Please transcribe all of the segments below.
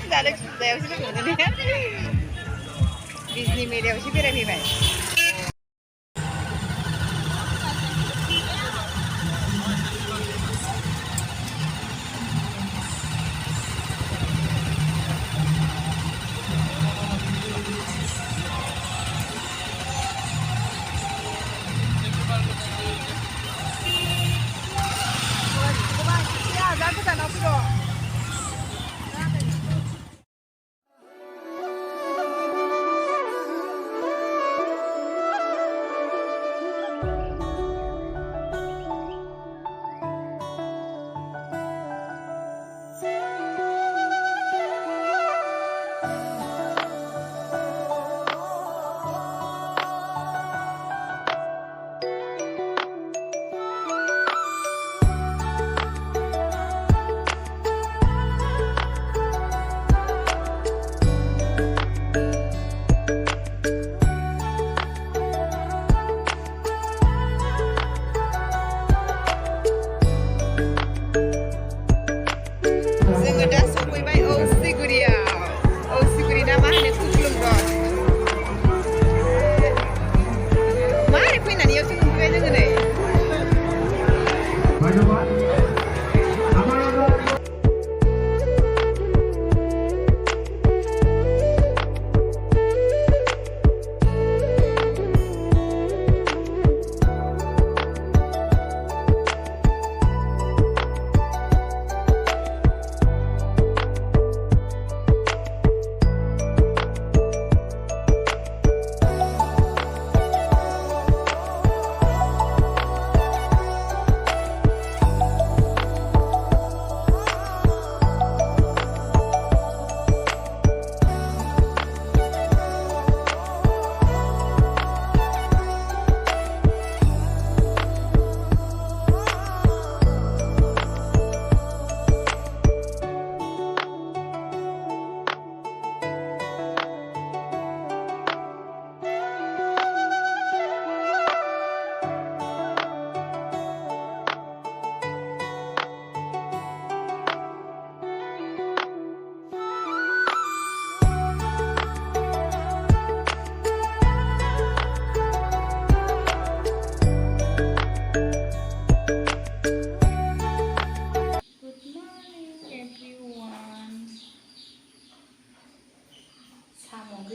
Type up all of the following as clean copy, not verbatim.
जानो खुजायावसो लोगो मोनो ने बिजनि मेलायावसो बेरायफैबाय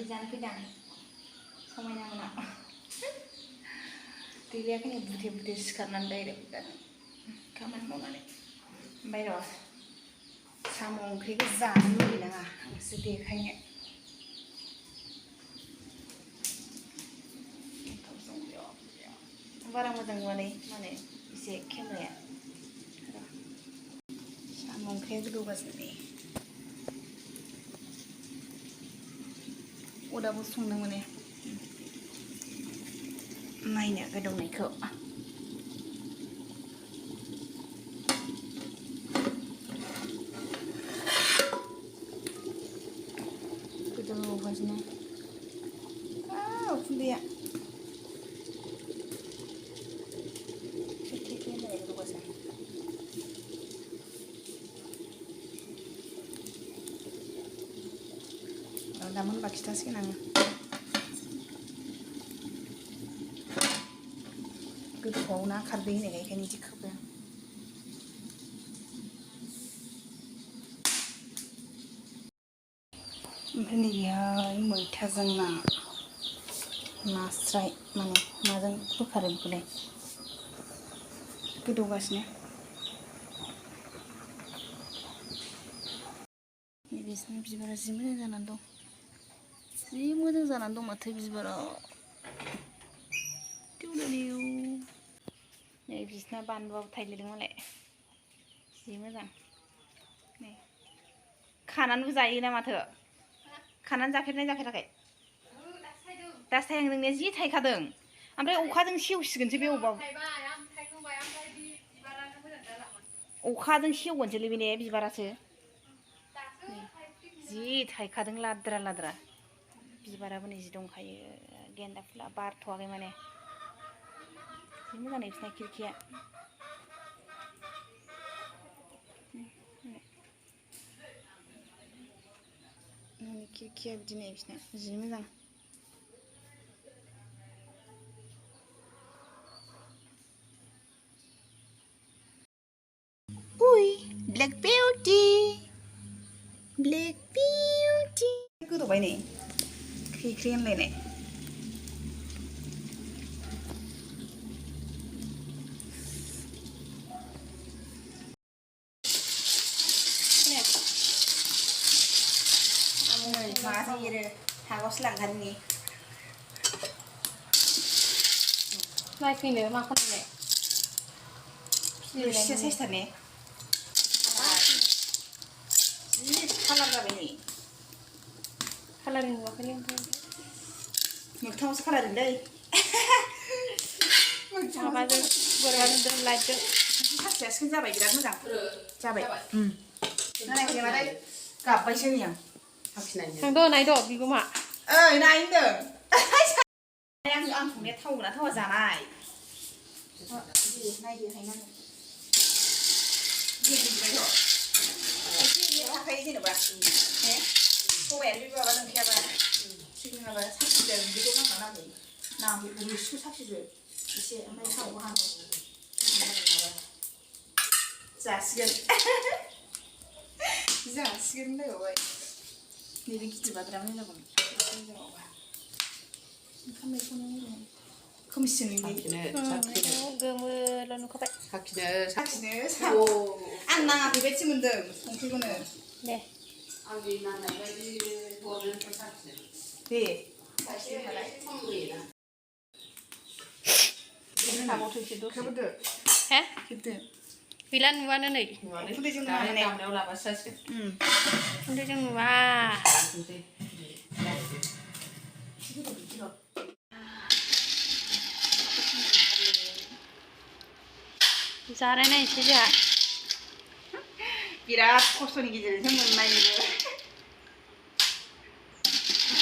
जानो फैदां समायना मोना गैलियाखैनो बुथे बुथे सिखारनानै डाइरेक्ट खामानि मावनानै ओमफ्राय र' साम' ओंख्रिखौ जानो लुबैनाङा आंसो देखायनो बारा मोजां नुवालै माने एसे केमेराया साम' ओंख्रिया गोदौगासिनो नै अदाबो संदों माने नायनो गोदौनायखौ गोदौगासिनो उखुन्दैया दा मोनबा खिथासिगोन आङो गोथौआव ना खारदै होनाय बेखायनो इदि खोबो ओमफ्राय नैबेहाय मैथाजों ना नास्राय माने माजों बोखारो बेखौलाय गोदौगासिनो नैबेसिनि बिबारा जि मोजां जानानै दं जि मोजां जानानै दं माथो बिबारा नै बिसिना बानलुआबो थाइलेदों मालाय जि मोजां नै खानानैबो जायोना माथो खानानै जाफेरनाय जाफेराखै दासो थायहां नोंनिया जि थायखादों ओमफ्राय अखाजों सेवसिगोनसो बे अबेबा अखाजों सेवगोनसोलै बे ने बिबारासो जि थायखादों लाद्रा लाद्रा बिबाराबो नै जि दंखायो गेन्दा फुला बारथ'वाखै माने जि मोजां नै बिसिना खिरखिया खिरखिया बिदिनो बिसिना जि मोजां उइ ब्लेक बिउटि गोदौबाय नै ख्रि ख्रि होनलायनाय माजों एरो हागावसो लांखानि नायफैनो मा खालामनो रोसिया साइसथार ने जि कालार जाबाय नै कालारिं नुवाखैलै ओमफ्राय मोगथाङावसो कालारिंलै माबाजों बोरैबाजों लाइटजों सासेया सिखोन जाबाय बिराद मोजां जाबाय नायनाय मालाय गाबबायसो नै आं थांद' नायद' बिगुमा ओइ नायदों आं संनाया थावगोना थावा जानाय नायदो हायनानै थाखायो जेनेबा सबायानो बे माबा नंखायाबा माबा साखिदों बिदिखौ नांगौ नाङै नांगौ रुइसु साखिदो एसे ओमफ्राय थावखौ हांगौ जासिगोन जासिगोन होनलायबावबाय नैबे गिदिरबा बिराद मोजां जागौमोन ओंखाम मैखौनो मोजां खोमसिजों गोमोल' नुखाबाय साखिनो आं नाङाखै बायदि मोन्दों संख्रिखौनो दे आंनि नांनाय बायदि हरनो साखिनो दे साखिनो नालाय खेबदो हे खेबदो गैला नुवानो नै उखुन्दैजों नुवा माने दामनायाव लाबासो जासिगोन उखुन्दैजों नुवा जानाय नायनोसै जोंहा बिराद खस्थ'नि गेजेरजोंसो मोननाय बेबो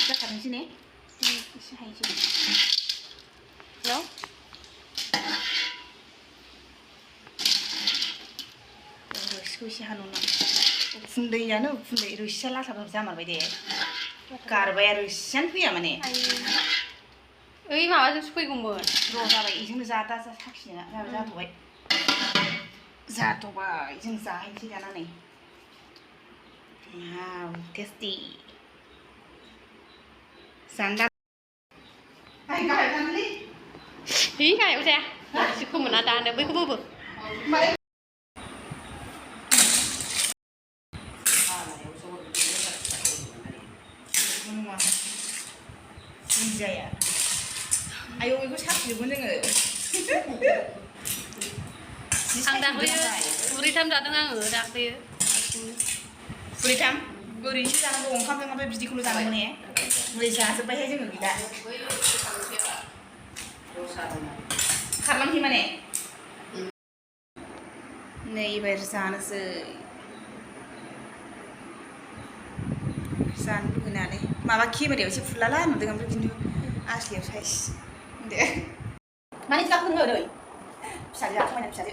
जाखादोंसै ने एसे हायसै हेल' रोसिखौ एसे हानो उखुन्दैयानो उखुन्दै रोसिया लाथा जामारबाय दे गारबाय आरो रोसियानो फैया माने ओइ माबाजोंसो फैगौमोन र' जाबाय बेजोंनो जादा साखिनो जाथ'बाय जाथ'बाय जों जाहैनोसै दाना नै टेस्टि जानो गाहायाव गाहायाव जाया एसे खोमोना दानो बैखौबो जाया आयौ बेखौ साखिजोबगोन जोङो आं दाख्लैयो खुरैथाम जादों आङो दाख्लैयो खुरैथाम ओरैनोसो जानांगौ ओंखामजों ओमफ्राय बिदिखौल' जानांगौ ने ओरै जाजोब्बायहाय जोङो गैला खारलांसै माने नै एबार जानोसै जानो लुगैनानै माबा केमेरायाव एसे फुलाला नुदों ओमफ्राय खिन्थु आसलियाव साइज दे मानि जाखो नोङो ओरै फिसाजो समायना फिसाजो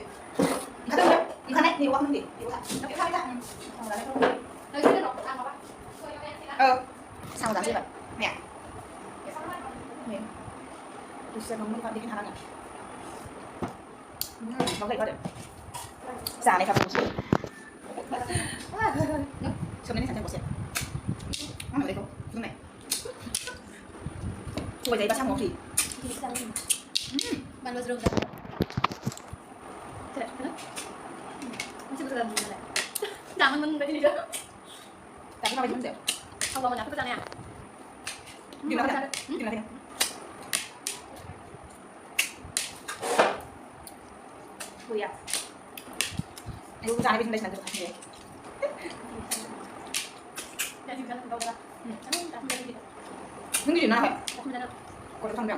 ओंखारनाय नेवा होनदे औ साम' जानोसै एबार माया दसे नोंनो देखायनो हानाङा माबा आरो जानायफ्राबो सोमनायनि सानसे गसे मा होनो बेखौ फुदुंनाय सबाय जायोबा साम'आव फ्रि बानलु ज्रोम जामोन बायदि नुदों दाबो माबायदि मोनदों थावा मोनाखैबो जानाया गैया आयौ जानाय बायदि मोनलायसिना नों गिदिर ना गथ' थांदों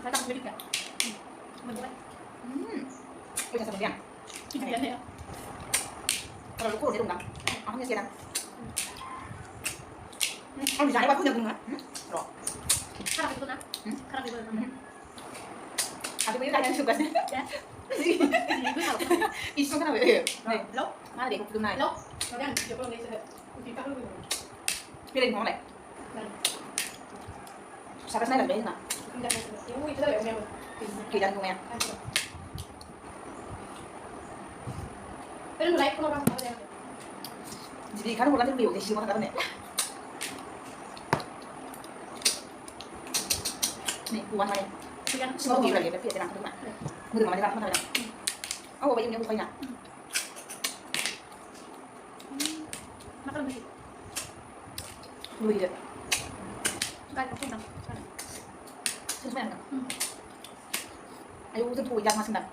बैसा सारदों kalau lu udah undang aku ngasih dan kalau bisa apa punya bunga loh karena itu nah karena itu tapi punya kalian suka sih isu kenapa ya lo mana deh aku naik lo kalian coba nih saya kita dulu बेरायनो थांबालाय साबासो नायलांबाय जोंना गैला गैया jadi kan bulan itu di sini mana nih nih bulan mana semua beli lagi tapi tidak pernah mudah mana tidak pernah oh bayi punya bukanya makan beli beli dia kan aku nang sebenarnya ayo tuh tuh jangan masih nak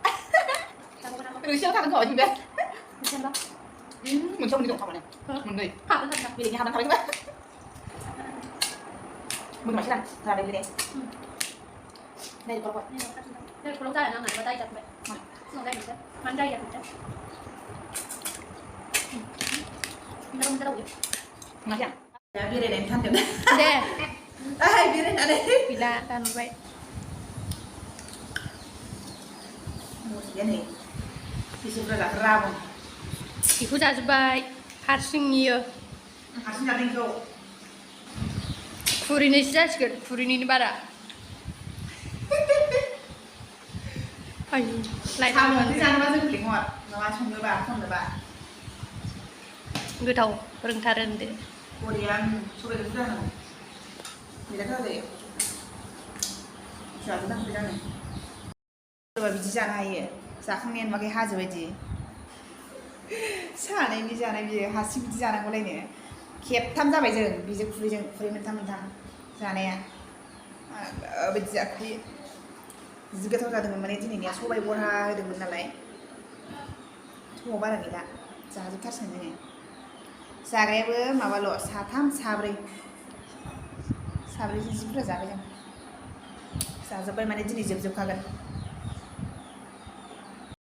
kamu kenapa terus siapa kan kau juga bisa mbak mình không đi được không này mình đi hả cái thật vì định ham ăn không mình mà sẽ làm đây đây đây có đây cô tay là ngài tay chặt vậy xong đây mình ăn đây chặt mình đâu đâu nggak ya ya biar ada yang tanda deh biar ada bila kan vậy một cái này thì chúng ta là rau ibu tak sebaik hasilnya hasilnya tinggal kurin ini saja kan kurin ini bara ayo lại sao thăm mà cái rau nó rất linh hoạt nó ăn không được bà không được bà người thầu rừng thà rừng đấy Korean sudah itu dah tidak tahu deh sudah kita tidak nih coba biji जानाय जाखांनायानो मागे हाजो बायदि सानायनि जानाय बियो हारसिं बिदि जानांगौलायनो खेबथाम जाबाय जों बिजों खुरै मोनथाम जानाया बिदि जाखायो जि गोथाव जादोंमोन माने दिनैनिया सबाय बरा होदोंमोन नालाय समाव बारा गैला जाजोबथारसिगोन जोङो जाग्रायाबो माबाल' साथाम साब्रैजों जि बुरजा जाबाय जों जाजोब्बाय माने दिनै जोबजोबखागोन